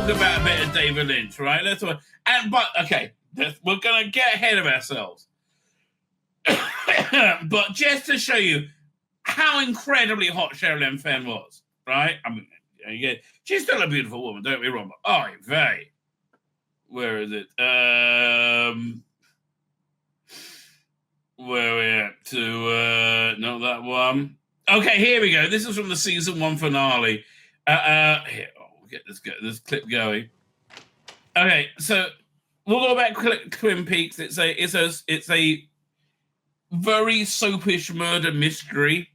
talk about a bit of David Lynch, right? We're gonna get ahead of ourselves. But just to show you how incredibly hot Sherilyn Fenn was, right? I mean, she's still a beautiful woman, don't be wrong. But vey, where is it? Where are we at? Not that one. Okay, here we go. This is from the season 1 finale. Here, we'll get this clip going. Okay, so we'll go back to Twin Peaks. It's a very soapish murder mystery,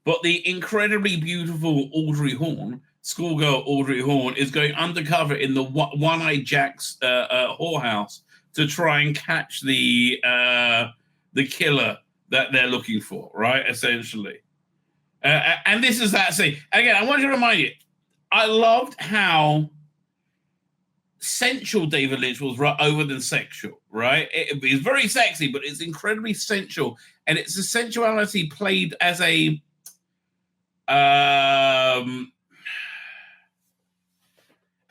but the incredibly beautiful Audrey Horne, schoolgirl Audrey Horne, is going undercover in the One-Eyed Jack's whorehouse to try and catch the killer that they're looking for, right? Essentially. And this is that scene. Again, I want to remind you, I loved how sensual David Lynch was over than sexual, right? It's very sexy, but it's incredibly sensual. And it's a sensuality played as an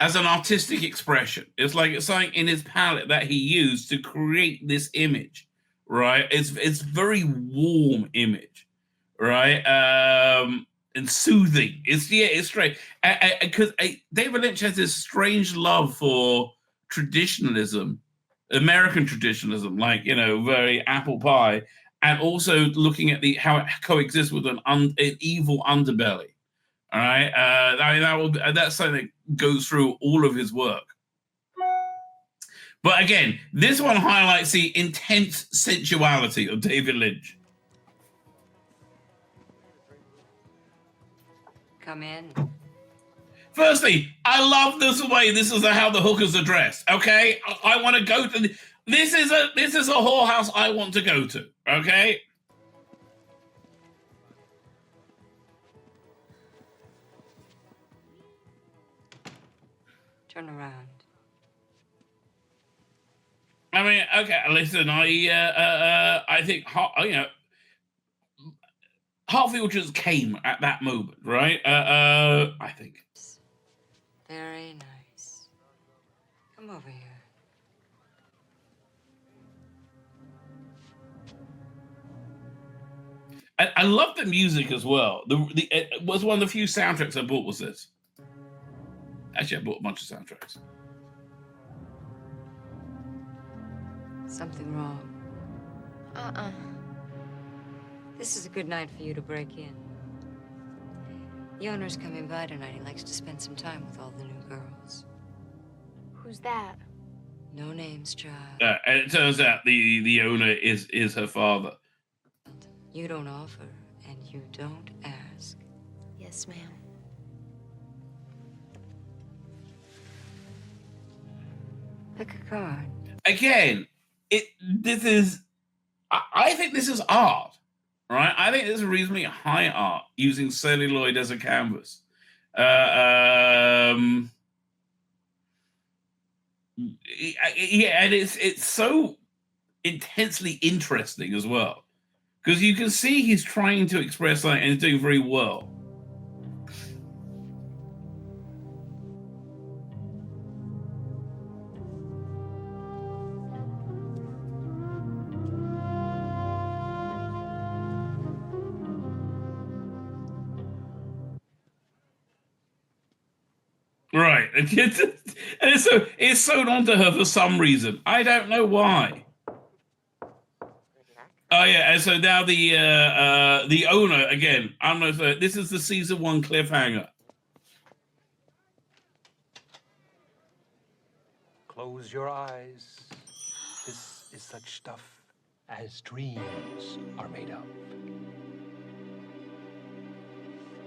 artistic expression. It's something in his palette that he used to create this image, right? It's very warm image, right? And soothing. It's straight. Because David Lynch has this strange love for traditionalism, American traditionalism, very apple pie, and also looking at how it coexists with an evil underbelly. All right, that's something that goes through all of his work. But again, this one highlights the intense sensuality of David Lynch. Come in. Firstly, I love this way. This is how the hookers are dressed. Okay, I want to go to. This is a whorehouse I want to go to. Okay. Turn around. I mean, okay. Listen, I think Hartfield just came at that moment, right? I think. Very nice. Come over here. I love the music as well. It was one of the few soundtracks I bought was this. Actually, I bought a bunch of soundtracks. Something wrong. This is a good night for you to break in. The owner's coming by tonight. He likes to spend some time with all the new girls. Who's that? No names, child. And it turns out the owner is her father. You don't offer, and you don't ask. Yes, ma'am. Pick a card. Again, I think this is art, right? I think this is reasonably high art using celluloid as a canvas. And it's so intensely interesting as well, because you can see he's trying to express something and he's doing very well. Right. And it's sewn onto her for some reason. I don't know why. Oh yeah, and so now the owner again. I'm not sure. This is the season 1 cliffhanger. Close your eyes. This is such stuff as dreams are made of.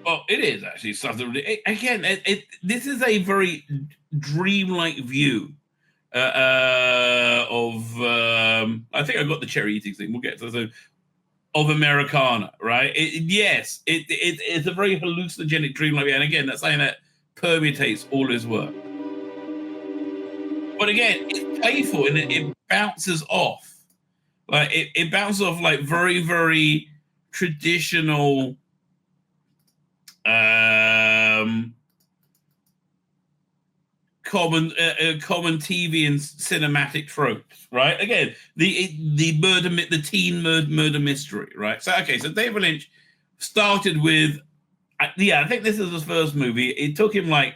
Oh, it is actually something. This is a very dreamlike view of. I think I got the cherry eating thing. We'll get to that. Of Americana, right? It's a very hallucinogenic dreamlike view, and again, that's something that permutates all his work. But again, it's playful and it bounces off, it bounces off like very, very traditional. common TV and cinematic tropes, right? Again, the teen murder mystery, right? So okay, so David Lynch started with, I think this is his first movie. It took him like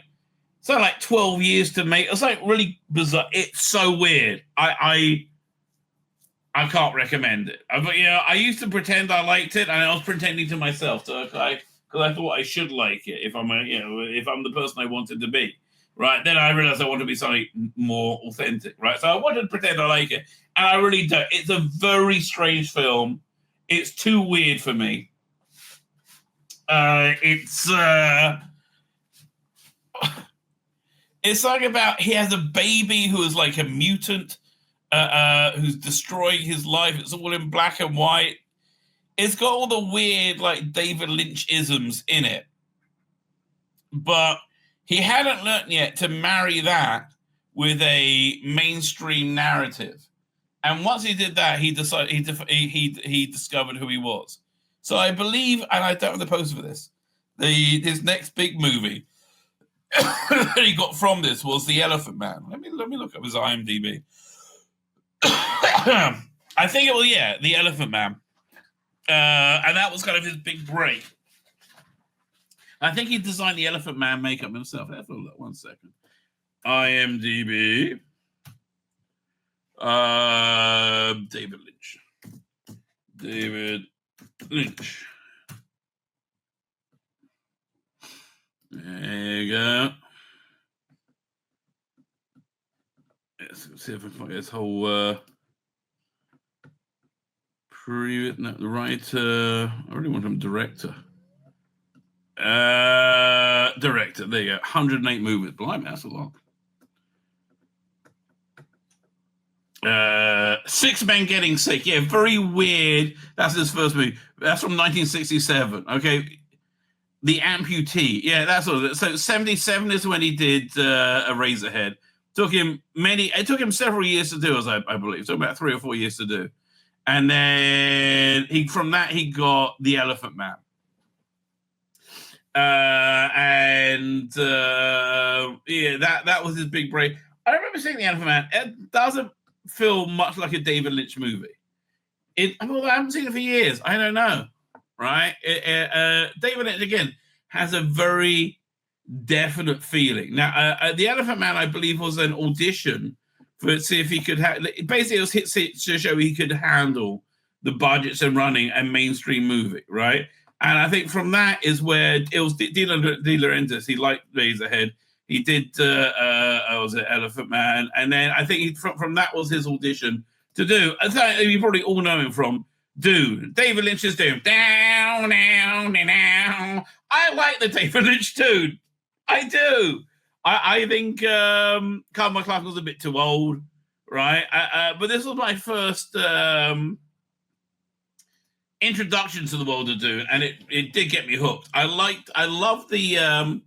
12 years to make. It's like really bizarre. It's so weird. I can't recommend it. But I used to pretend I liked it, and I was pretending to myself, because I thought I should like it if I'm if I'm the person I wanted to be. Right, then I realized I want to be something more authentic, right? So I wanted to pretend I like it, and I really don't. It's a very strange film. It's too weird for me. It's like about, he has a baby who is like a mutant, who's destroying his life. It's all in black and white. It's got all the weird like David Lynch isms in it, but he hadn't learned yet to marry that with a mainstream narrative. And once he did that, he decided he discovered who he was. So I believe, and I don't have the poster for this, his next big movie that he got from this was The Elephant Man. Let me look up his IMDb. I think it was The Elephant Man, and that was kind of his big break. I think he designed the Elephant Man makeup himself. Let's look, 1 second. IMDb. David Lynch. David Lynch. There you go. Let's see if I can find this whole the writer. I really want him director. Director. There you go. 108 movies. Blimey, that's a lot. Six Men Getting Sick. Yeah, very weird. That's his first movie. That's from 1967. Okay. The Amputee. Yeah, that's all. So 77 is when he did Eraserhead. It took him several years to do, as I believe. So about 3 or 4 years to do. And then he got The Elephant Man. That was his big break. I remember seeing The Elephant Man. It doesn't feel much like a David Lynch movie. I haven't seen it for years. I don't know, right? David Lynch again has a very definite feeling. Now, The Elephant Man, I believe, was an audition for see if he could basically it was hit to show he could handle the budgets and running a mainstream movie, right? And I think from that is where it was De Laurentiis. He liked Razorhead. He did was it Elephant Man, and then I think from that was his audition to do. I think you probably all know him from Dune. David Lynch's Dune. Down, down, down. I like the David Lynch Dune. I do. I think Carl McLachlan was a bit too old, right? But this was my first introduction to the world of Dune, and it did get me hooked. I loved the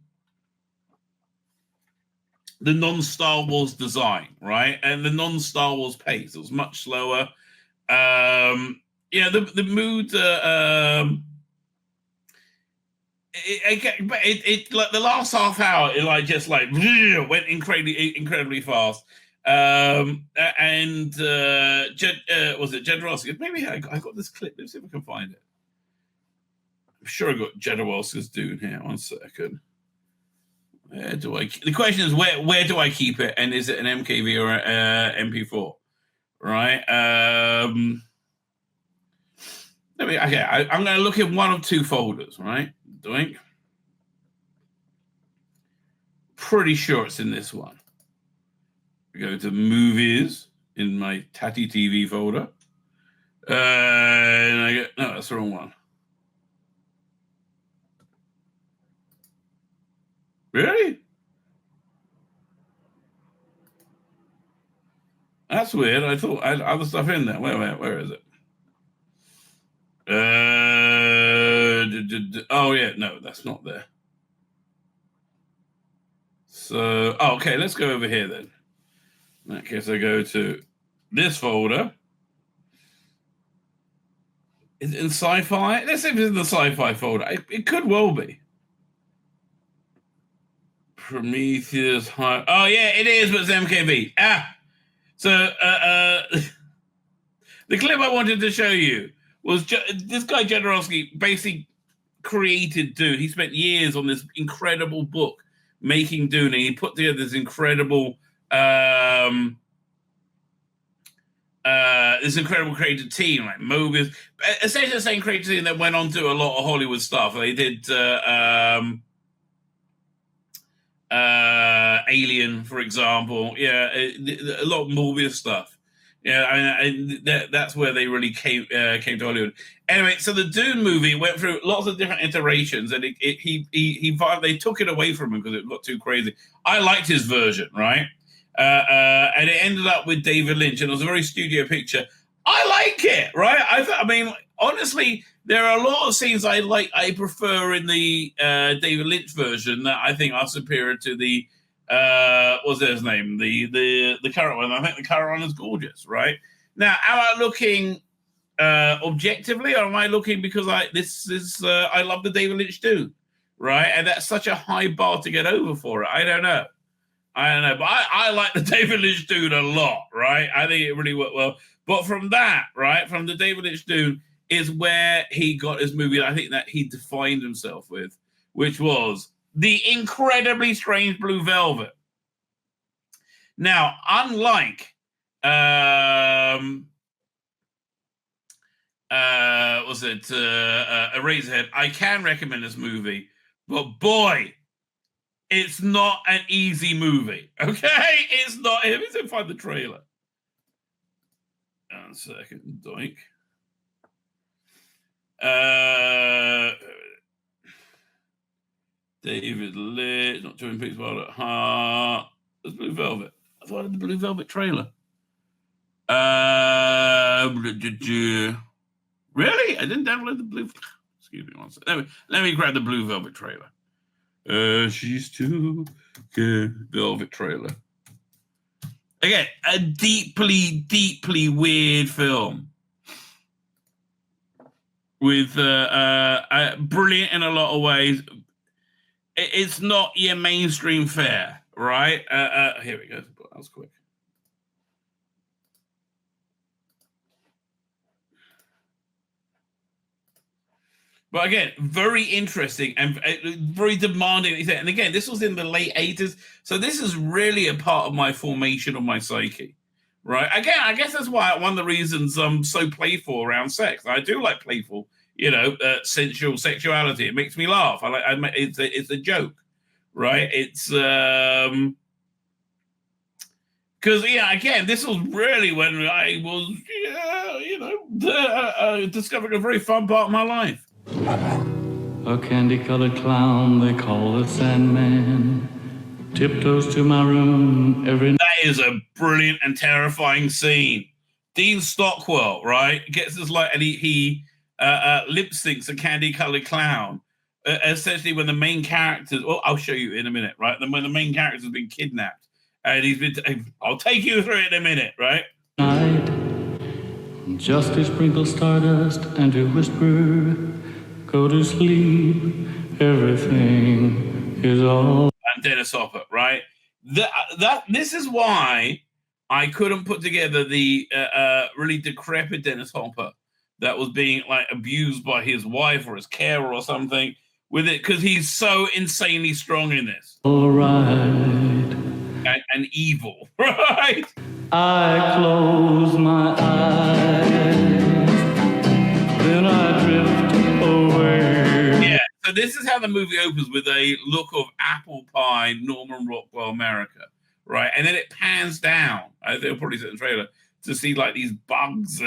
non-Star Wars design, right? And the non-Star Wars pace. It was much slower. The mood. It like the last half hour, it like just like went incredibly fast. Was it Jodorowsky? Maybe I got this clip. Let's see if I can find it. I'm sure I got Jodorowsky's Dune here. 1 second. Where do I? The question is where do I keep it, and is it an MKV or MP4? Right. I'm going to look in one of two folders. Right. Doink. Pretty sure it's in this one. We go to movies in my Tatty TV folder. And I go, no, that's the wrong one. Really? That's weird. I thought I had other stuff in there. Where is it? Oh, yeah. No, that's not there. So, okay, let's go over here then. In that case, I go to this folder. Is it in sci-fi? Let's see if it's in the sci-fi folder. It could well be. Prometheus High. Oh yeah, it is, but it's MKV. So the clip I wanted to show you was this guy Jodorowsky basically created Dune. He spent years on this incredible book making Dune, and he put together this incredible creative team, like Mobius, essentially the same creative team that went on to a lot of Hollywood stuff. They did Alien, for example. Yeah, a lot of Mobius stuff. Yeah, I mean, that's where they really came to Hollywood. Anyway, so the Dune movie went through lots of different iterations, and they took it away from him because it got too crazy. I liked his version, right? And it ended up with David Lynch, and it was a very studio picture. I like it, right? I mean, honestly, there are a lot of scenes I prefer in the David Lynch version that I think are superior to the what's his name? The current one. I think the current one is gorgeous, right? Now, am I looking objectively, or am I looking because I love the David Lynch Dune, right? And that's such a high bar to get over for it. I don't know, but I like the David Lynch Dune a lot, right? I think it really worked well. But from that, right, from the David Lynch Dune is where he got his movie, I think, that he defined himself with, which was the incredibly strange Blue Velvet. Now, unlike Eraserhead, I can recommend this movie, but boy, it's not an easy movie. Okay, it's not. Let me find the trailer. 1 second, doink. David Lynch, not Twin Peaks, Wild at Heart. There's Blue Velvet. I thought I had the Blue Velvet trailer. Really? I didn't download the Blue. Excuse me one second. Let me grab the Blue Velvet trailer. She's too good. Velvet trailer. Again, a deeply, deeply weird film with brilliant in a lot of ways. It's not your mainstream fare, right? Here we go. That was quick. But again, very interesting and very demanding. And again, this was in the late 80s. So this is really a part of my formation of my psyche, right? Again, I guess that's why one of the reasons I'm so playful around sex. I do like playful, sensual sexuality. It makes me laugh. It's a joke, right? It's because again, this was really when I was, discovering a very fun part of my life. A candy-colored clown they call the Sandman tiptoes to my room every night. That is a brilliant and terrifying scene. Dean Stockwell, right, gets this light, and he lip syncs a candy-colored clown. Essentially, when the main characters, I'll show you in a minute, right? When the main character has been kidnapped, and I'll take you through it in a minute, right? Night, just to sprinkle stardust and to whisper, go to sleep, everything is all. And Dennis Hopper, right? This is why I couldn't put together the really decrepit Dennis Hopper that was being abused by his wife or his carer or something with it, because he's so insanely strong in this. All right. And evil, right? I close my eyes, then I drift away. Yeah, so this is how the movie opens, with a look of apple pie, Norman Rockwell, America, right? And then it pans down, they'll probably see it in the trailer, to see these bugs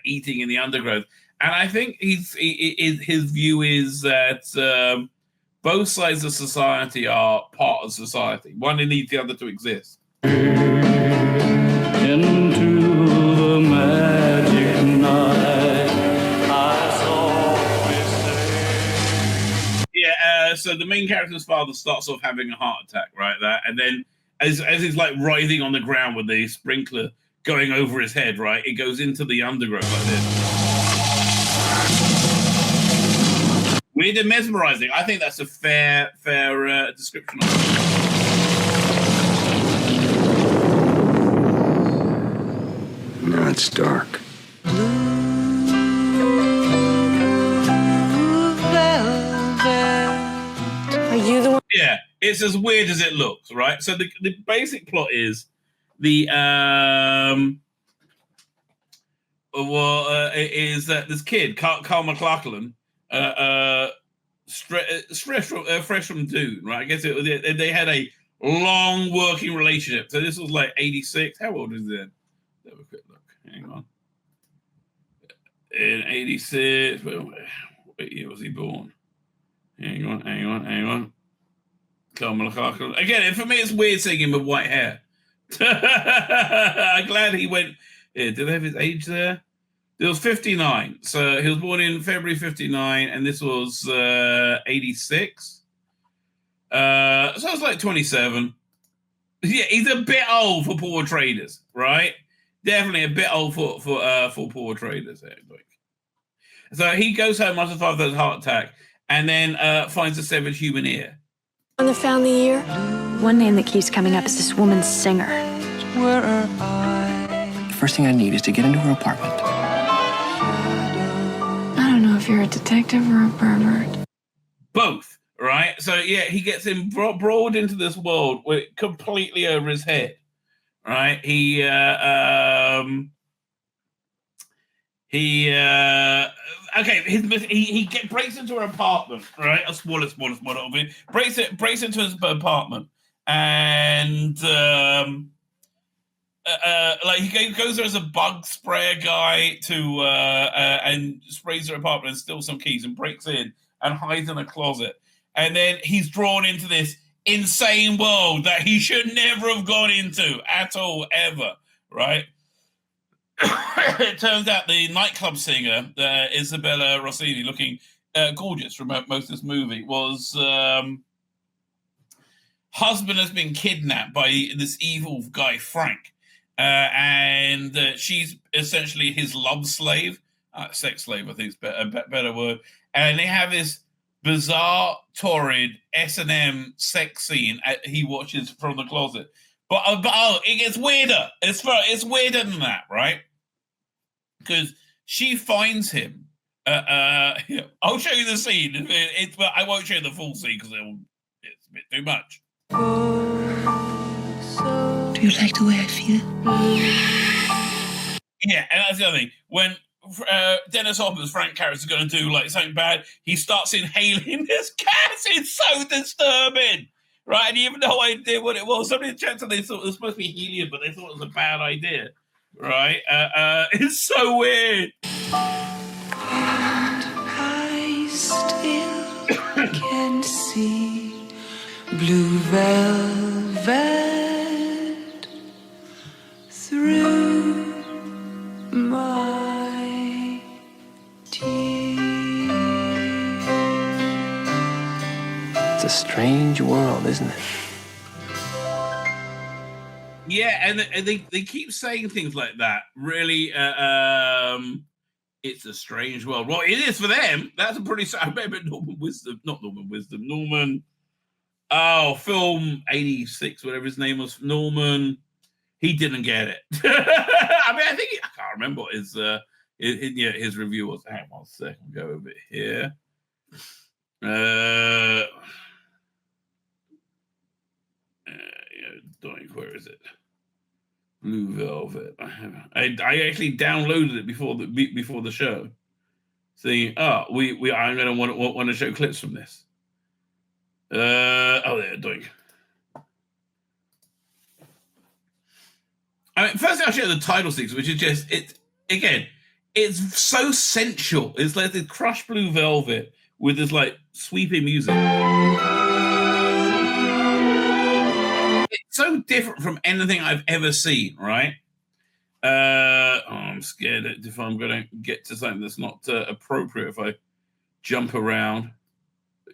eating in the undergrowth. And I think his view is that both sides of society are part of society. One needs the other to exist. Into the magic night, I softly say. Yeah, so the main character's father starts off having a heart attack, right? And then as he's writhing on the ground with the sprinkler going over his head, right, it goes into the undergrowth like this. Weird and mesmerizing. I think that's a fair description of it. Now it's dark. Are you the one? Yeah, it's as weird as it looks, right? So the basic plot is is that this kid, Carl McLachlan, fresh from Dune, right? I guess they had a long working relationship. So this was like 86. How old is it? Let's have a quick look. Hang on. In 86, what year was he born? Hang on. Carl McLachlan. Again, for me, it's weird seeing him with white hair. I'm glad he went. Yeah, did they have his age there? It was 59. So he was born in February 59, and this was 86. So I was like 27. Yeah, he's a bit old for poor traders, right? Definitely a bit old for poor traders. So he goes home after 5,000 heart attack, and then finds a severed human ear. One that found the ear? One name that keeps coming up is this woman's singer. The first thing I need is to get into her apartment. I don't know if you're a detective or a pervert. Both, right? So yeah, he gets embroiled into this world with completely over his head, right? He breaks into her apartment, right? A smaller of it. Breaks into his apartment, and like he goes there as a bug sprayer guy to and sprays her apartment and steals some keys and breaks in and hides in a closet, and then he's drawn into this insane world that he should never have gone into at all, ever, right? It turns out the nightclub singer, Isabella Rossini, looking gorgeous for most of this movie, was husband has been kidnapped by this evil guy, Frank. And she's essentially his love slave, sex slave, I think is a better word. And they have this bizarre, torrid S&M sex scene he watches from the closet. But it gets weirder. It's weirder than that, right? Because she finds him. I'll show you the scene. But I won't show you the full scene because it's a bit too much. Do you like the way I feel? Yeah, and that's the other thing. When Dennis Hopper's Frank character is going to do like something bad, he starts inhaling this gas. It's so disturbing, right? And you have no idea what it was. Somebody checked and they thought it was supposed to be helium, but they thought it was a bad idea, right? It's so weird. I still can see blue velvet through my tears. It's a strange world, isn't it? Yeah, and they keep saying things like that. Really, it's a strange world. Well, it is for them. That's a pretty. I remember Norman. Oh, film 86, whatever his name was. Norman. He didn't get it. I mean, I can't remember what his review was. Hang on a second. Go over here. Where is it? Blue Velvet. I actually downloaded it before the show. Saying, I'm going to want to show clips from this. They're doing. I mean, first I'll show you the title sequence, which is just it's so sensual. It's like the crushed blue velvet with this like sweeping music. It's so different from anything I've ever seen, right? I'm scared if I'm going to get to something that's not appropriate if I jump around.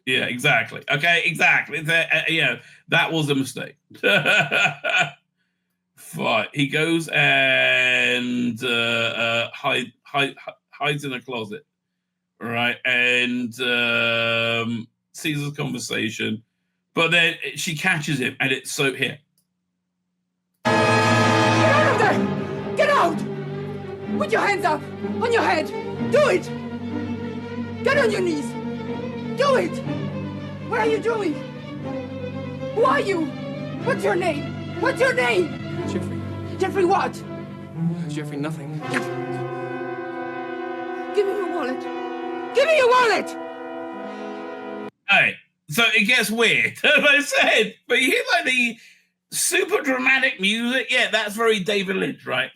Yeah, exactly. Okay, exactly. That was a mistake. Fine. He goes and hides in a closet, right? And sees this conversation, but then she catches him, and it's so here. Get out of there! Get out! Put your hands up! On your head! Do it! Get on your knees! Do it! What are you doing? Who are you? What's your name? What's your name? Jeffrey. Jeffrey what? Jeffrey, nothing. Give me your wallet. Give me your wallet! Hey, so it gets weird, as I said, but you hear like the super dramatic music. Yeah, that's very David Lynch, right?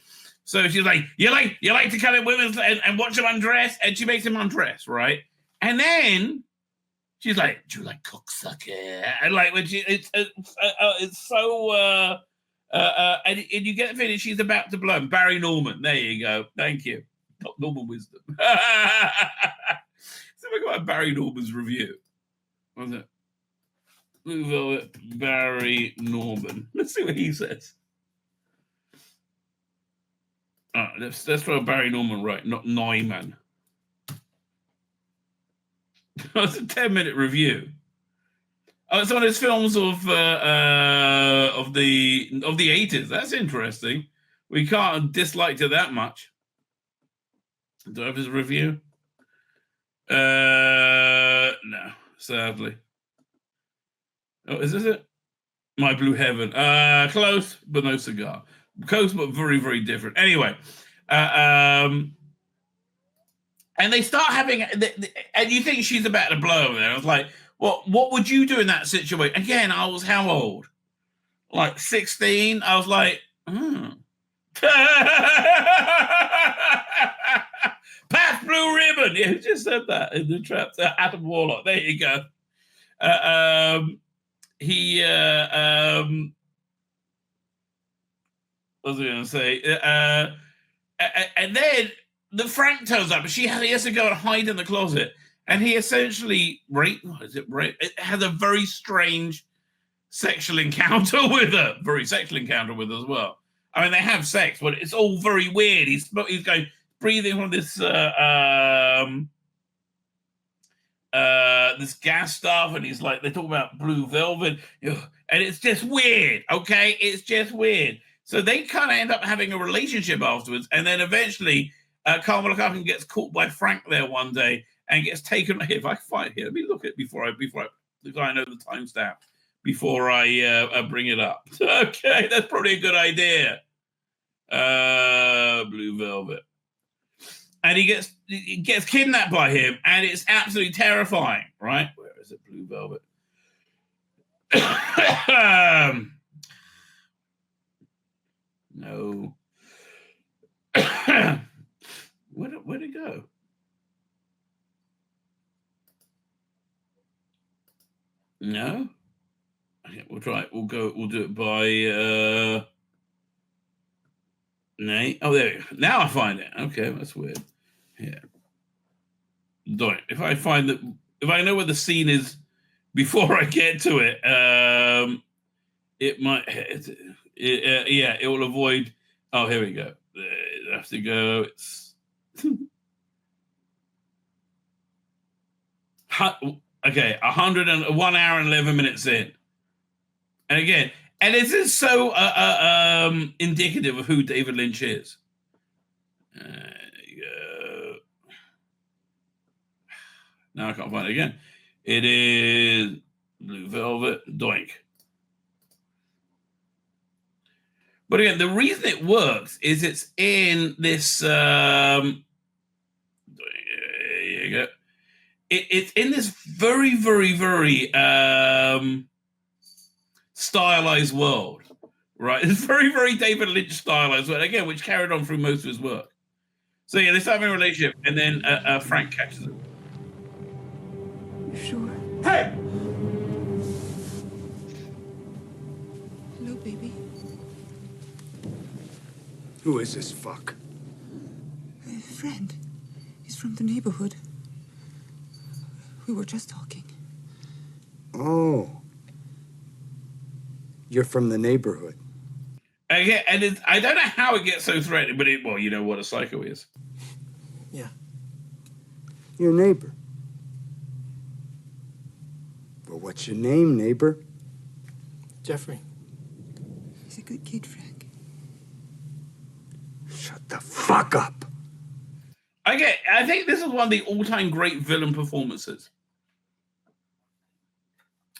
So she's like, you like to come in women and watch them undress, and she makes him undress, right? And then she's like, "Do you like cocksucker?" And like when it's so and you get the feeling she's about to blow him. Barry Norman, there you go. Thank you, not Norman Wisdom. So we got Barry Norman's review. What was it? Blue Velvet, Barry Norman. Let's see what he says. Let's throw Barry Norman right, not Neumann. It's a 10-minute review. Oh, it's one of his films of the 80s. That's interesting. We can't dislike it that much. Do I have his review? No, sadly. Oh, is this it? My Blue Heaven. Close, but no cigar. Close, but very, very different. Anyway, and they start having, and you think she's about to blow over there. I was like, well, what would you do in that situation? Again, I was how old? Like 16? I was like, Pass Blue Ribbon. Yeah, who just said that in the trap? Adam Warlock. There you go. What was I going to say? And then the Frank turns up, and he has to go and hide in the closet, and he essentially it has a very strange sexual encounter with her. Very sexual encounter with her as well. I mean, they have sex, but it's all very weird. He's going breathing on this this gas stuff, and he's like, they talk about blue velvet, and it's just weird. Okay, it's just weird. So they kind of end up having a relationship afterwards, and then eventually Carmela Carpenter gets caught by Frank there one day and gets taken. If I find here, let me look at it before I know the timestamp before I bring it up. Okay, that's probably a good idea. Blue Velvet, and he gets kidnapped by him, and it's absolutely terrifying. Right? Where is it? Blue Velvet. No. Where'd it go? No. Okay, we'll try it. We'll do it by Nate. Oh, there we go. Now I find it. Okay, that's weird. Yeah. If I find that, if I know where the scene is before I get to it, it might. Yeah, it will avoid. Oh, here we go. It has to go. It's okay. 101 hour and 11 minutes in, and again, and this is so indicative of who David Lynch is. There you go. Now I can't find it again. It is Blue Velvet. Doink. But again, the reason it works is it's in this. There you go. It's in this very, very, very stylized world, right? It's very, very David Lynch stylized world, again, which carried on through most of his work. So yeah, they start having a relationship, and then Frank catches him. You sure? Hey! Hello, baby. Who is this fuck? A friend. He's from the neighborhood. We were just talking. Oh. You're from the neighborhood. Again, and I don't know how it gets so threatening, but well, you know what a psycho is. Yeah. Your neighbor. Well, what's your name, neighbor? Jeffrey. He's a good kid, Frank. Shut the fuck up. I think this is one of the all-time great villain performances.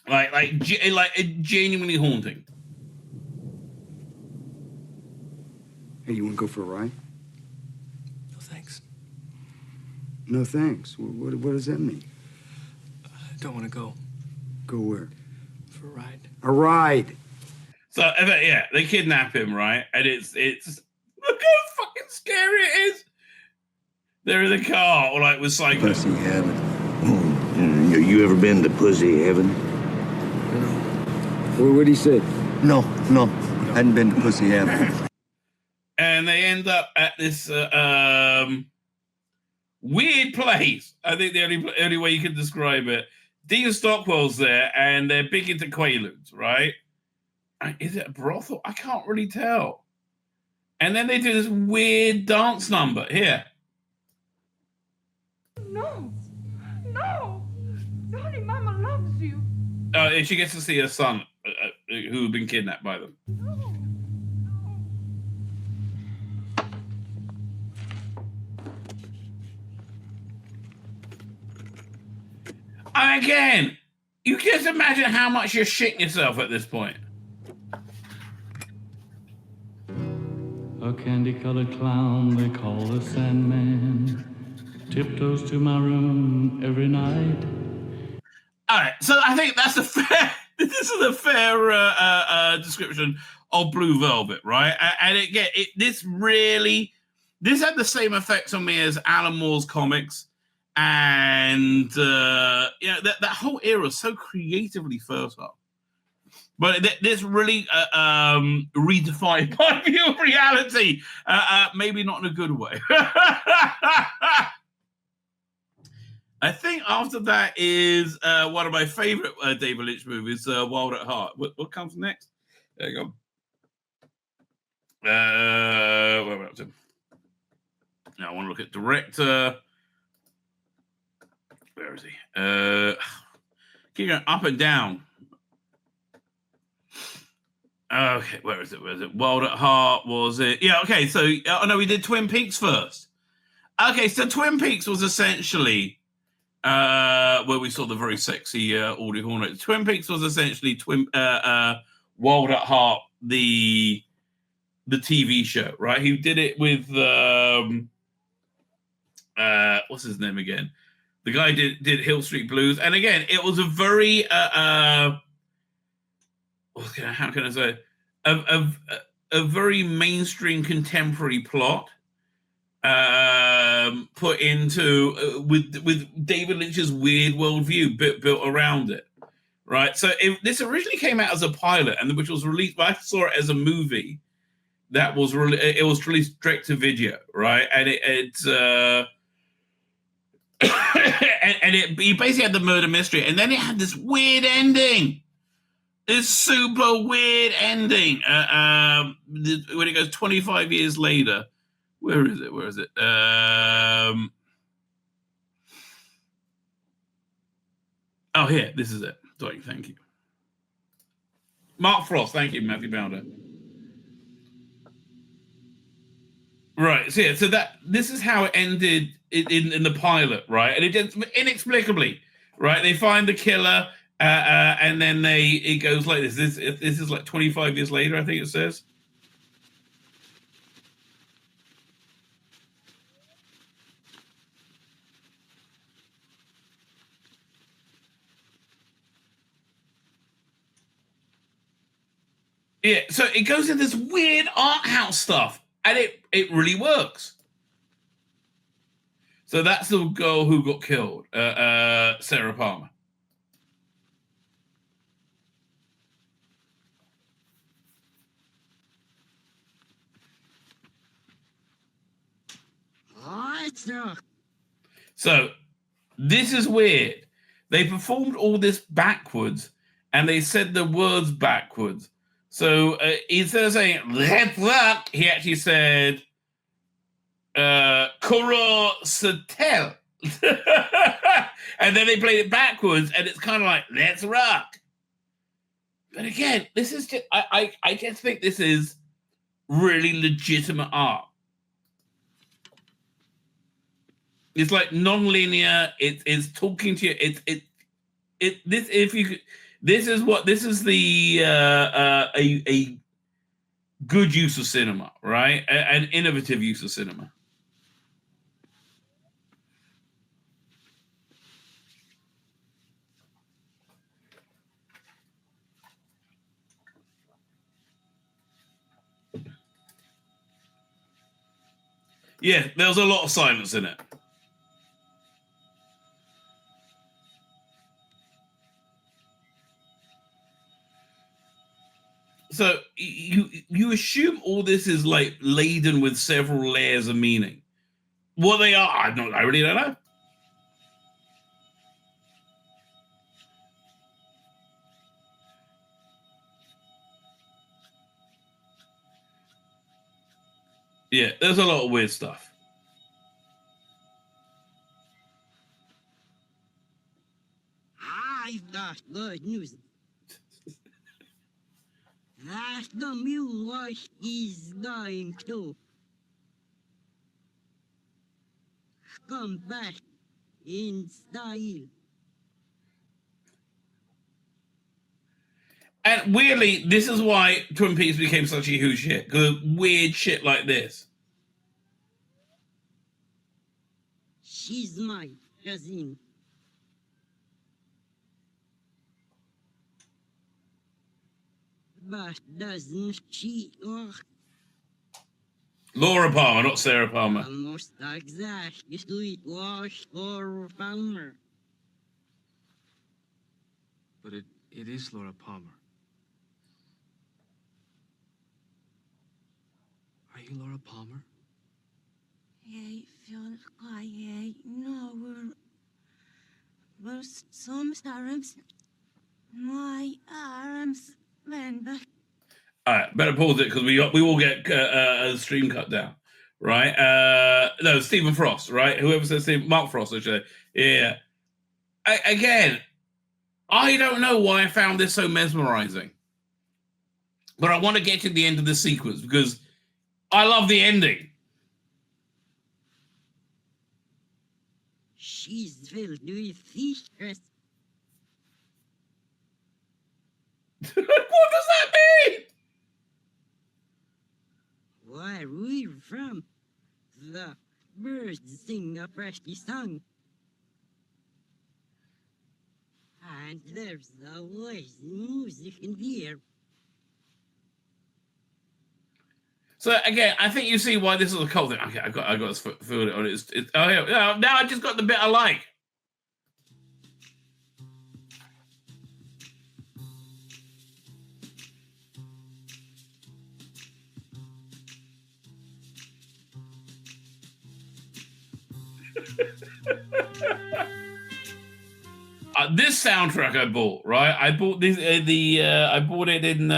Like genuinely haunting. Hey, you want to go for a ride? No thanks. No, thanks. What does that mean? I don't want to go. Go where? For a ride. A ride. So yeah, they kidnap him, right? And it's look how fucking scary it is. They're in the car, or like with Psycho. Pussy heaven. You ever been to pussy heaven? What did he say? No. Hadn't been to pussy heaven. And they end up at this weird place. I think the only way you can describe it. Dean Stockwell's there, and they're big into Quaaludes, right? Is it a brothel? I can't really tell. And then they do this weird dance number here. No. Honey, Mama loves you. And she gets to see her son, who's been kidnapped by them. And again, you just imagine how much you're shitting yourself at this point. A candy-colored clown they call the Sandman tiptoes to my room every night. All right, so I think that's a fair. This is a fair description of Blue Velvet, right? And this had the same effects on me as Alan Moore's comics, and that whole era was so creatively fertile. But this really redefined my view of reality. Maybe not in a good way. I think after that is one of my favorite David Lynch movies, Wild at Heart. What comes next? There you go. Where am I up to? Now I want to look at director. Where is he? Keep going up and down. Okay, where is it? Wild at Heart, was it? Yeah, okay, so, no, we did Twin Peaks first. Okay, so Twin Peaks was essentially, where we saw the very sexy Audrey Horne. Twin Peaks was essentially Wild at Heart, the TV show, right? He did it with, what's his name again? The guy did Hill Street Blues. And again, it was a very, how can I say, a very mainstream contemporary plot put into with David Lynch's weird worldview built around it, right? So this originally came out as a pilot, and which was released. But I saw it as a movie that was released direct to video, right? And he basically had the murder mystery, and then it had this weird ending. This super weird ending. When it goes 25 years later. Where is it? Oh, here. This is it. Sorry, thank you. Mark Frost. Thank you, Matthew Bowder. Right. So yeah. So this is how it ended in the pilot, right? And it just inexplicably, right? They find the killer. And then it goes like this. This is like 25 years later, I think it says. Yeah, so it goes into this weird art house stuff, and it really works. So that's the girl who got killed, Sarah Palmer. So this is weird. They performed all this backwards, and they said the words backwards. So instead of saying "let's work," he actually said "Koro Satel." And then they played it backwards, and it's kind of like, let's rock. But again, this is just, I just think this is really legitimate art. It's like non-linear. It's talking to you. This is the a good use of cinema, right? An innovative use of cinema. Yeah, there was a lot of silence in it. So you assume all this is like laden with several layers of meaning. What they are, I really don't know. Yeah, there's a lot of weird stuff. I've got good news. That the mule is going to come back in style. And weirdly, this is why Twin Peaks became such a huge hit. Because weird shit like this. She's my cousin. But doesn't she look Laura Palmer, not Sarah Palmer. almost exactly to it was Laura Palmer? But it is Laura Palmer. Are you Laura Palmer? I feel quiet. No, we're sometimes my arms went back. All right, better pause it because we will get a stream cut down, right? No, Stephen Frost, right? Whoever says Mark Frost, actually. Yeah. Again, I don't know why I found this so mesmerizing, but I want to get to the end of the sequence because I love the ending. She's filled with secrets. What does that mean? Where we're from, the birds sing a pretty song. And there's always music in the air. So again, I think you see why this is a cult thing. Okay, I got to feel it on it. Oh yeah, now I just got the bit I like. This soundtrack I bought, right? I bought this I bought it in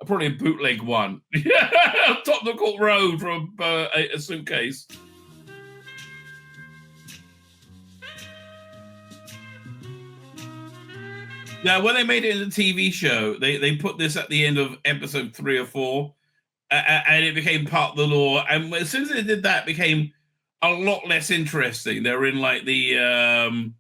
probably a bootleg one. Top of the Court Road from a suitcase. Now, when they made it in the TV show, they put this at the end of episode 3 or 4, and it became part of the lore. And as soon as they did that, it became a lot less interesting. They were in like the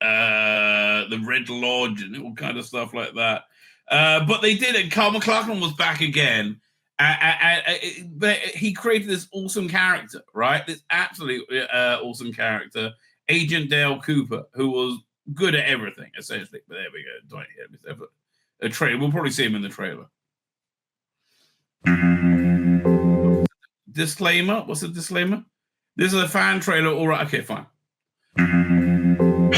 Red Lodge and all kind of stuff like that. But they did it. Carl McLachlan was back again. But he created this awesome character, right? This absolutely awesome character, Agent Dale Cooper, who was good at everything, essentially. But there we go. A trailer. We'll probably see him in the trailer. Disclaimer. What's the disclaimer? This is a fan trailer. All right. Okay, fine. Fan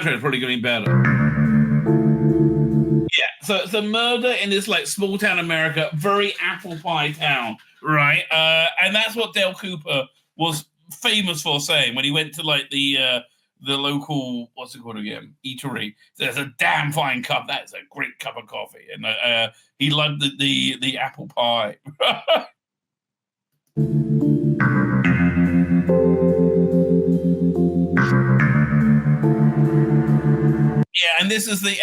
trailer is probably going to be better. Yeah, so it's a murder in this like small town America, very apple pie town, right? And that's what Dale Cooper was famous for saying when he went to like the local, what's it called again, eatery. There's a damn fine cup. That is a great cup of coffee, and he loved the apple pie. And this is there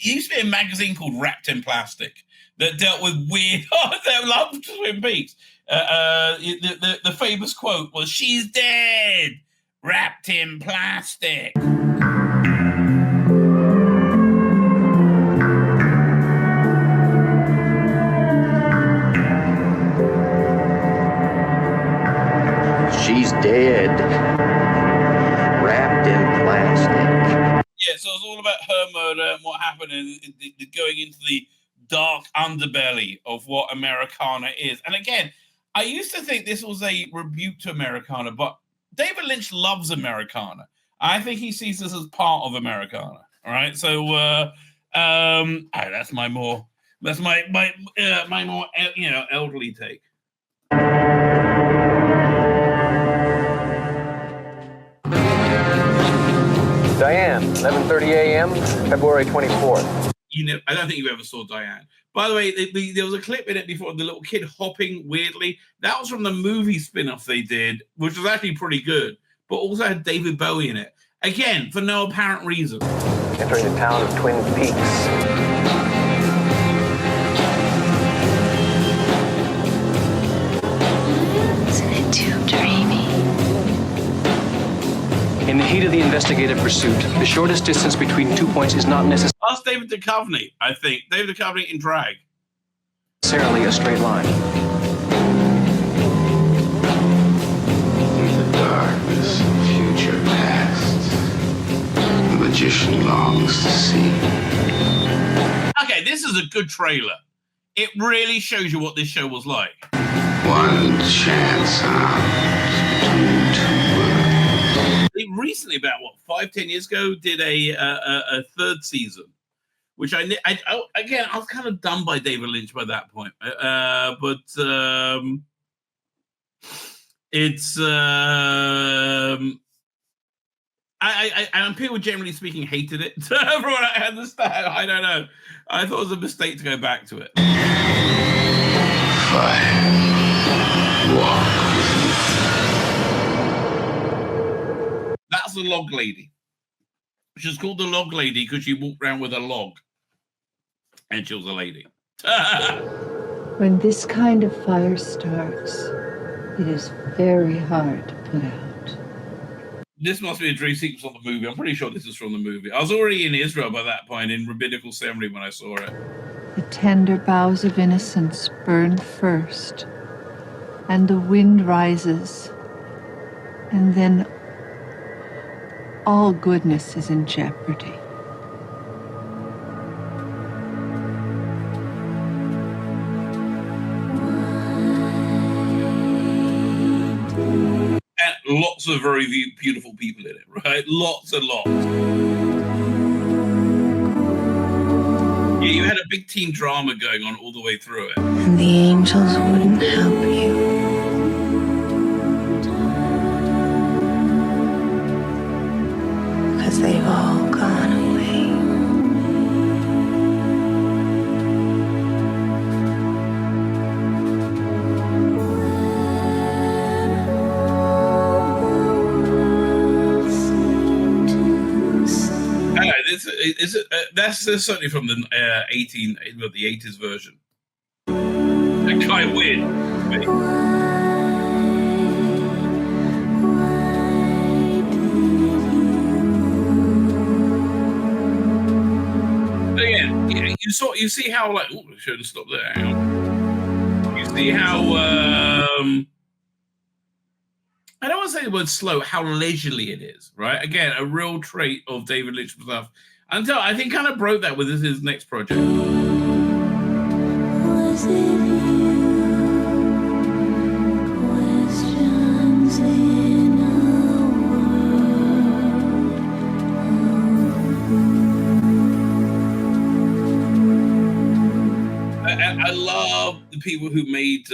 used to be a magazine called Wrapped in Plastic that dealt with weird, they loved Twin Peaks. The famous quote was, "She's dead, wrapped in plastic." She's dead, wrapped in plastic. Yeah, so it's all about her murder and what happened, and going into the dark underbelly of what Americana is. And again, I used to think this was a rebuke to Americana, but David Lynch loves Americana. I think he sees this as part of Americana. All right, so that's my more elderly take. Diane, 11:30 a.m., February 24th. I don't think you ever saw Diane. By the way, there was a clip in it before, the little kid hopping weirdly. That was from the movie spin-off they did, which was actually pretty good, but also had David Bowie in it. Again, for no apparent reason. Entering the town of Twin Peaks. Isn't it too dreamy? In the heat of the investigative pursuit, the shortest distance between 2 points is not Ask David Duchovny, I think. David Duchovny in drag. necessarily a straight line. In the darkness, future past, the magician longs to see. Okay, this is a good trailer. It really shows you what this show was like. One chance out between two worlds. They recently, about 5-10 years ago, did a third season, which I was kind of done by David Lynch by that point. It's and people generally speaking hated it. From what I understand, I don't know. I thought it was a mistake to go back to it. That's the log lady. She's called the log lady because she walked around with a log, and she was a lady. When this kind of fire starts, it is very hard to put out. This must be a dream sequence of the movie. I'm pretty sure this is from the movie. I was already in Israel by that point, in rabbinical ceremony when I saw it. The tender boughs of innocence burn first, and the wind rises, and then all goodness is in jeopardy. And lots of very beautiful people in it, right? Lots and lots. Yeah, you had a big teen drama going on all the way through it. And the angels wouldn't help you. Because they've all gone away. That's certainly from the 80s version. That guy weird. But again, you see how I shouldn't stop there. Hang on. You see how I don't want to say the word slow, how leisurely it is, right? Again, a real trait of David Lynch stuff. Until I think kind of broke that with his next project. Was it questions in a word? I love the people who made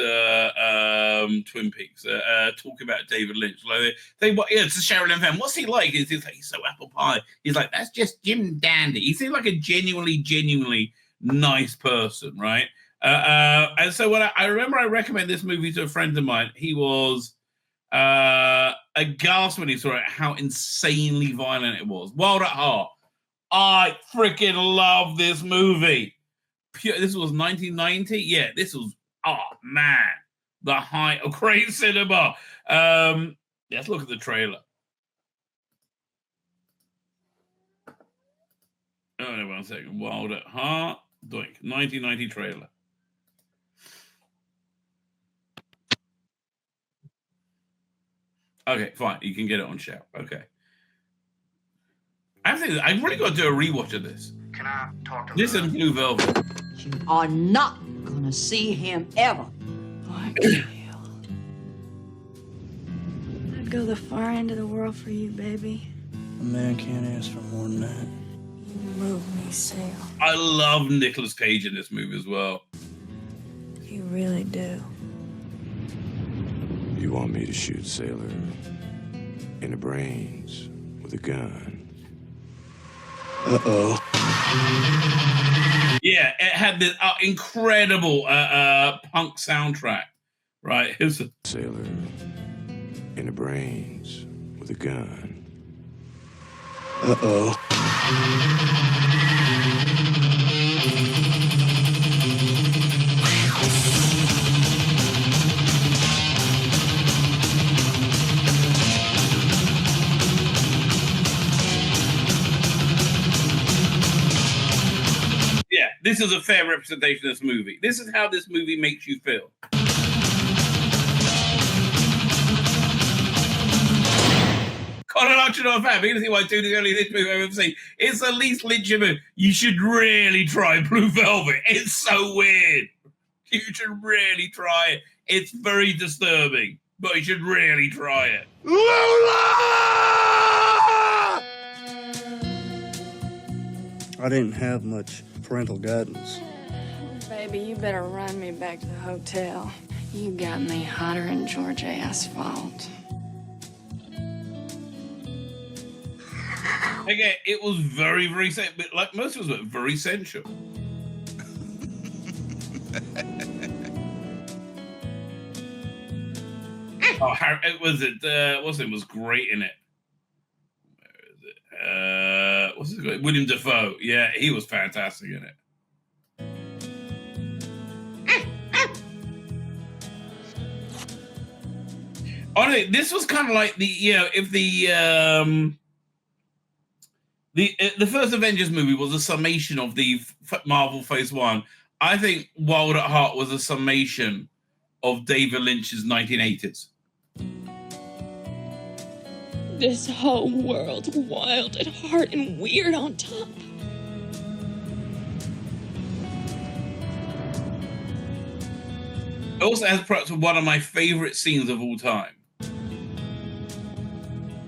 Twin Peaks talk about David Lynch. Like it's a Sherilyn Fenn. What's he like? He's like, he's so apple pie. He's like, that's just Jim Dandy. He seems like a genuinely nice person, right? And so when I remember I recommended this movie to a friend of mine, he was aghast when he saw it, how insanely violent it was. Wild at Heart. I freaking love this movie. This was 1990. Yeah, this was, oh man, the height of great cinema. Let's look at the trailer. Oh, no, 1 second. Wild at Heart. Doink. 1990 trailer. Okay, fine. You can get it on Shout. Okay. I think I've really got to do a rewatch of this. Can I talk to This and Blue Velvet. You are not gonna see him ever. I'd go the far end of the world for you, baby. A man can't ask for more than that. You move me, Sail. I love Nicolas Cage in this movie as well. You really do. You want me to shoot Sailor in the brains with a gun? Uh-oh. Yeah, it had this incredible punk soundtrack, right? It was Sailor in the brains with a gun. Uh-oh. Yeah, this is a fair representation of this movie. This is how this movie makes you feel. Conor Lynch not a fan. Beginning to see why two is the only Lynch movie I've ever seen. It's the least Lynch movie. You should really try Blue Velvet. It's so weird. You should really try it. It's very disturbing, but you should really try it. I didn't have much parental guidance. Baby, you better run me back to the hotel. You got me hotter than Georgia asphalt. Again, it was very, very, but like most of us, were very sensual. Oh, what's it was great in it. Where is it? What's his name? William Dafoe. Yeah, he was fantastic in it. Honestly, this was kind of like if the first Avengers movie was a summation of the Marvel Phase 1. I think Wild at Heart was a summation of David Lynch's 1980s. This whole world's wild at heart and weird on top. It also has perhaps one of my favorite scenes of all time.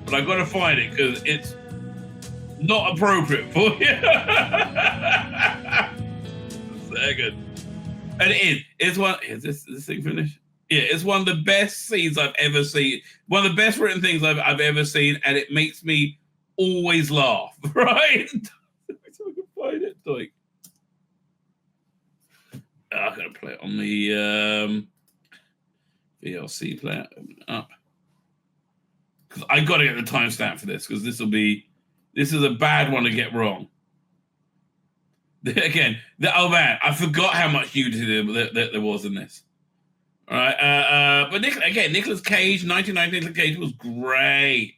But I've got to find it because it's not appropriate for you. Second. And it is. It's one. Is this thing finished? Yeah, it's one of the best scenes I've ever seen. One of the best written things I've ever seen, and it makes me always laugh. Right? So I can find it. Like, I gotta play it on the VLC player. Open it up because I gotta get the timestamp for this because this is a bad one to get wrong. Again, oh man, I forgot how much nudity there was in this. All right, but Nicolas Cage, 1990 Nicolas Cage was great.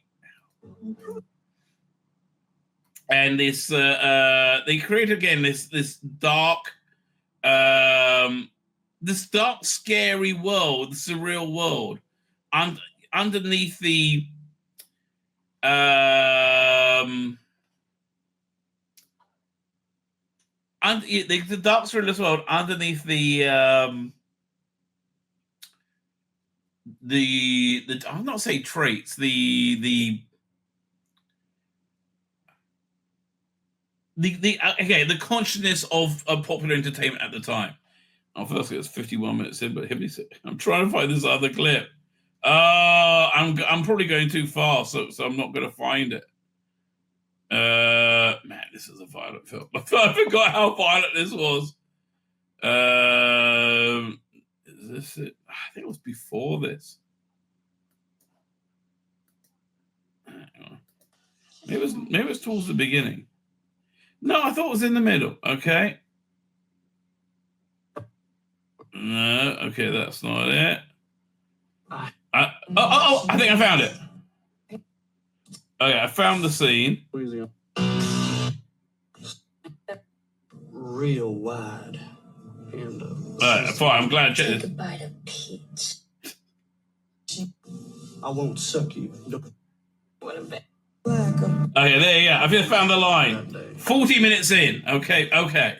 And this, they created again this dark, scary world, the surreal world, underneath the dark surrealist world, underneath the I'll not say traits, the consciousness of popular entertainment at the time. Oh, firstly, it's 51 minutes in, but I'm trying to find this other clip. I'm probably going too fast, so I'm not going to find it. Man, this is a violent film. I forgot how violent this was. Is this it? I think it was before this. Maybe it was towards the beginning. No, I thought it was in the middle. Okay. No, okay, that's not it. I think I found it. Okay, I found the scene. Real wide. And fine, I'm glad I checked take a this. bite of Pete. I won't suck you. What a bad. Okay, there you go. I've just found the line. 40 minutes in. Okay.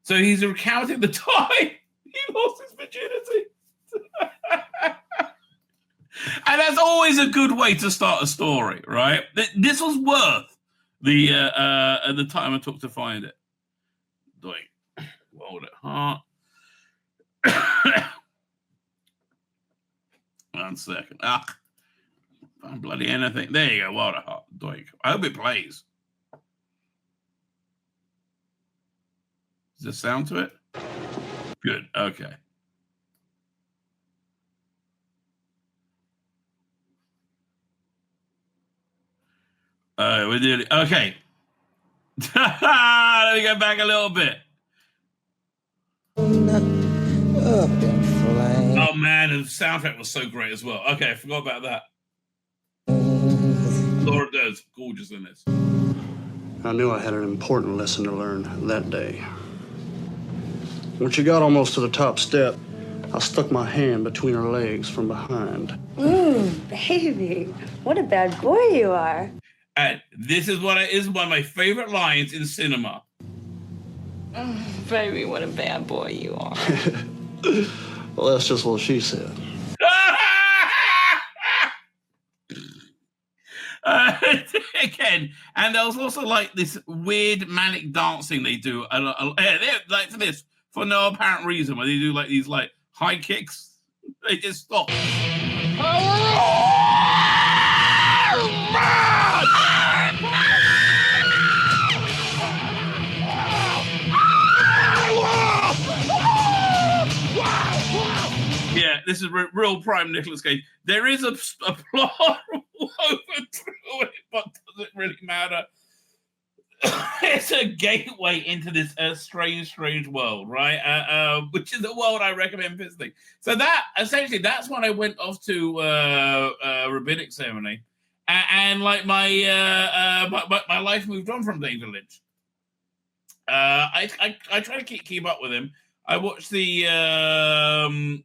So he's recounting the time he lost his virginity. And that's always a good way to start a story, right? This was worth the time I took to find it. Doink. Hold it heart. 1 second. Find bloody anything. There you go. Wild at heart. Doink. I hope it plays. Is there sound to it? Good. Okay. We're doing it. Okay. Let me go back a little bit. Oh man, and the soundtrack was so great as well. Okay, I forgot about that. Laura Dern's gorgeous in this. I knew I had an important lesson to learn that day. When she got almost to the top step, I stuck my hand between her legs from behind. Ooh, baby, what a bad boy you are. And this is one of my favorite lines in cinema. Baby, what a bad boy you are. Well, that's just what she said. Again, and there was also like this weird manic dancing they do. Like this for no apparent reason, where they do like these like high kicks. They just stop. Yeah, this is real prime Nicolas Cage. There is a plot woven through it, but does it really matter? It's a gateway into this strange world, right? Which is a world I recommend visiting. So that's when I went off to rabbinic ceremony, and like my life moved on from David Lynch. I try to keep up with him. I watched the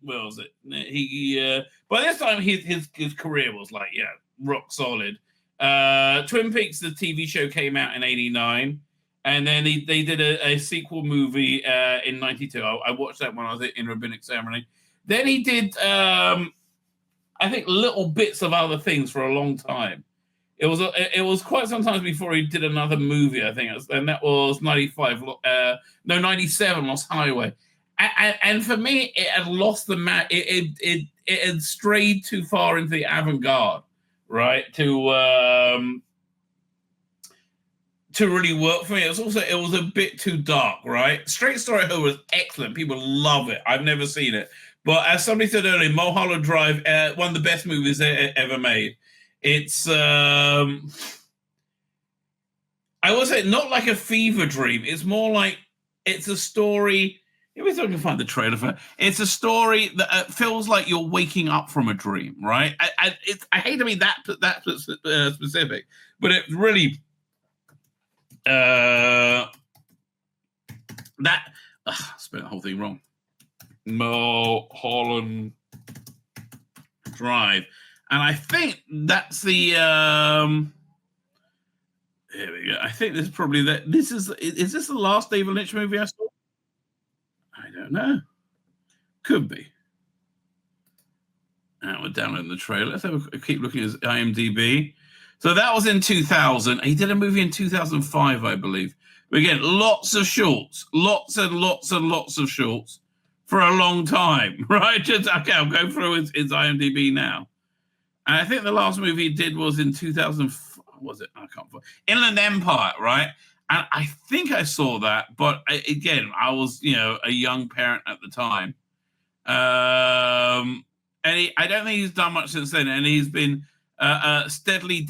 where was it? He by this time his career was like rock solid. Twin Peaks, the TV show, came out in '89, and then they did a sequel movie in '92. I watched that when I was in rabbinic ceremony. Then he did I think little bits of other things for a long time. It was quite some time before he did another movie, I think, and that was 97, Lost Highway. And for me, it had lost the it had strayed too far into the avant-garde, right? To really work for me. It was a bit too dark, right? Straight Story Hill was excellent. People love it. I've never seen it, but as somebody said earlier, Mulholland Drive, one of the best movies ever made. It's I would say not like a fever dream. It's more like it's a story. Maybe I can find the trailer for it. It's a story that feels like you're waking up from a dream, right? I hate to be that specific, but it really I spelled the whole thing wrong. Mulholland Drive, and I think that's the. Here we go. I think this is probably that. Is this the last David Lynch movie I saw? I don't know. Could be. And we're downloading the trailer. Let's keep looking at his IMDb. So that was in 2000. He did a movie in 2005, I believe. But again, lots of shorts. Lots and lots and lots of shorts for a long time, right? I'll go through his IMDb now. And I think the last movie he did was in 2000. Was it? I can't find. Inland Empire, right? And I think I saw that, but again, I was, a young parent at the time. And I don't think he's done much since then, and he's been steadily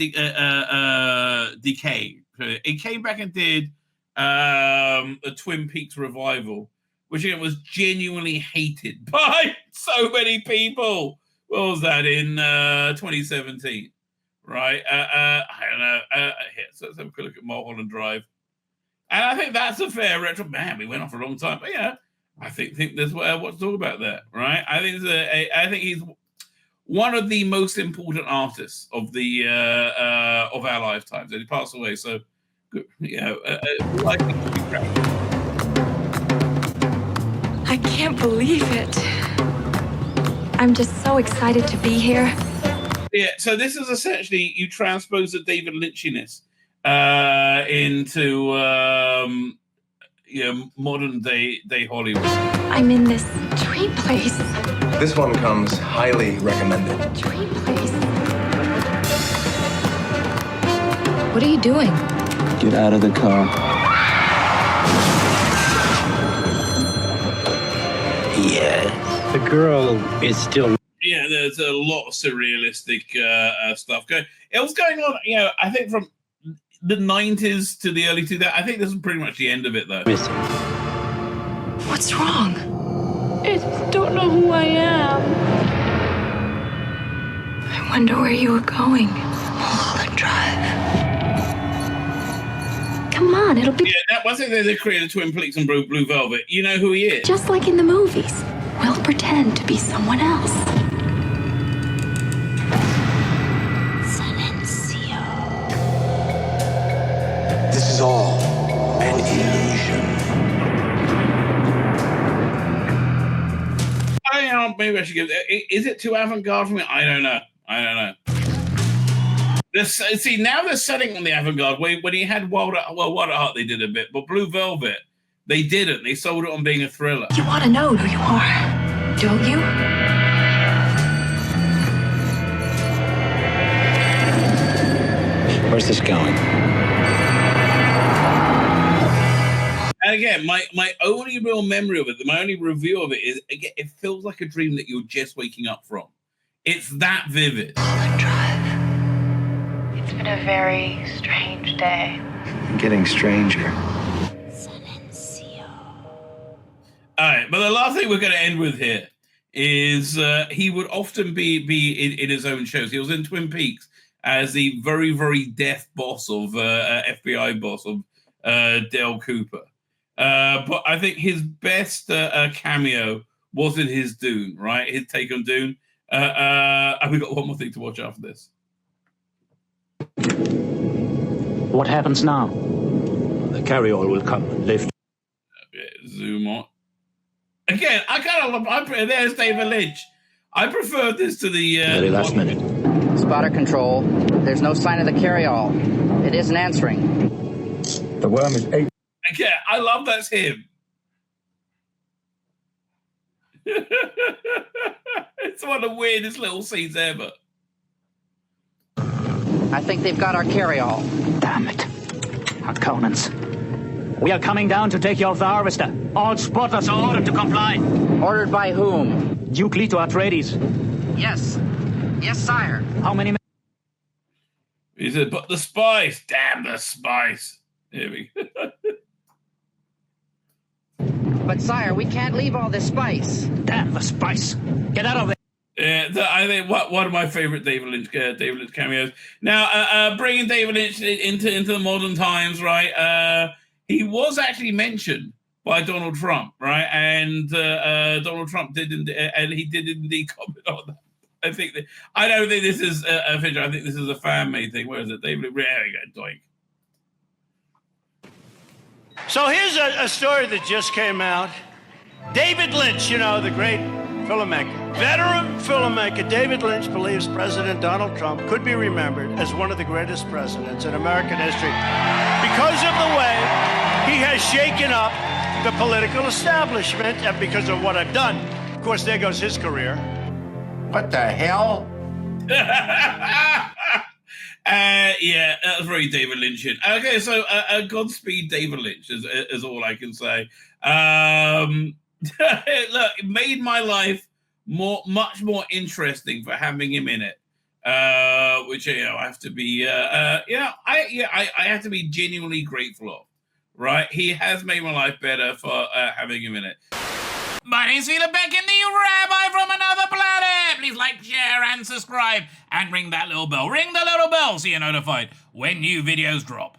decaying. He came back and did a Twin Peaks revival, which again was genuinely hated by so many people. What was that in 2017? Right? I don't know. Here, so let's have a quick look at Mulholland Drive. And I think that's a fair retro. Man, we went on for a long time, but yeah, I think there's what to talk about there, right? I think he's one of the most important artists of the of our lifetimes, and he passed away. So, I can't believe it. I'm just so excited to be here. Yeah, so this is essentially you transpose the David Lynchiness into modern day Hollywood. I'm in this dream place. This one comes highly recommended. Dream place. What are you doing? Get out of the car. Yeah, the girl is still. Yeah, there's a lot of surrealistic stuff going. It was going on, I think from the 90s to the early 2000s. I think this is pretty much the end of it, though. What's wrong? I just don't know who I am. I wonder where you were going. Mulholland Drive. Come on, it'll be... Yeah, that was it. They created Twin Peaks and Blue Velvet. You know who he is. just like in the movies. We'll pretend to be someone else. This is all an illusion. I don't know, maybe I should give it. Is it too avant-garde for me? I don't know. See, now they're setting on the avant-garde. When he had Wild at Heart, they did a bit, but Blue Velvet, they didn't. They sold it on being a thriller. You want to know who you are, don't you? Where's this going? And again, my only real memory of it, my only review of it is, again, it feels like a dream that you're just waking up from. It's that vivid. It's been a very strange day. Getting stranger. All right, but the last thing we're going to end with here is he would often be in his own shows. He was in Twin Peaks as the very, very deaf boss of FBI boss of Dale Cooper. But I think his best cameo was in his Dune, right? His take on Dune. And we've got one more thing to watch after this. What happens now? The carryall will come and lift. Zoom on. Again, I kind of there's David Lynch. I prefer this to the very last minute. Spotter control. There's no sign of the carryall. It isn't answering. The worm is 8. Again, I love that's him. It's one of the weirdest little scenes ever. I think they've got our carryall. Damn it. Harkonnens. We are coming down to take your harvester. All spotters are ordered to comply. Ordered by whom? Duke Leto Atreides. Yes. Yes, sire. How many men? He said, but the spice. Damn the spice. Here we go. But, sire, we can't leave all this spice. Damn the spice. Get out of there. Yeah, I think one of my favorite David Lynch cameos. Now, bringing David Lynch into the modern times, right? He was actually mentioned by Donald Trump, right? And Donald Trump he did indeed comment on that. I don't think this is a feature. I think this is a fan-made thing. Where is it? David? There you go, doink. So here's a story that just came out. David Lynch, the great filmmaker. Veteran filmmaker David Lynch believes President Donald Trump could be remembered as one of the greatest presidents in American history because of the way he has shaken up the political establishment and because of what I've done. Of course, there goes his career. What the hell? Yeah, that was very David Lynchian. Okay, so Godspeed, David Lynch is all I can say. Look, it made my life much more interesting for having him in it. Which I have to be, I have to be genuinely grateful of. right? He has made my life better for having him in it. My name's Tzvi Lebetkin, the Rabbi from another planet. Please like, share, and subscribe, and ring that little bell. Ring the little bell so you're notified when new videos drop.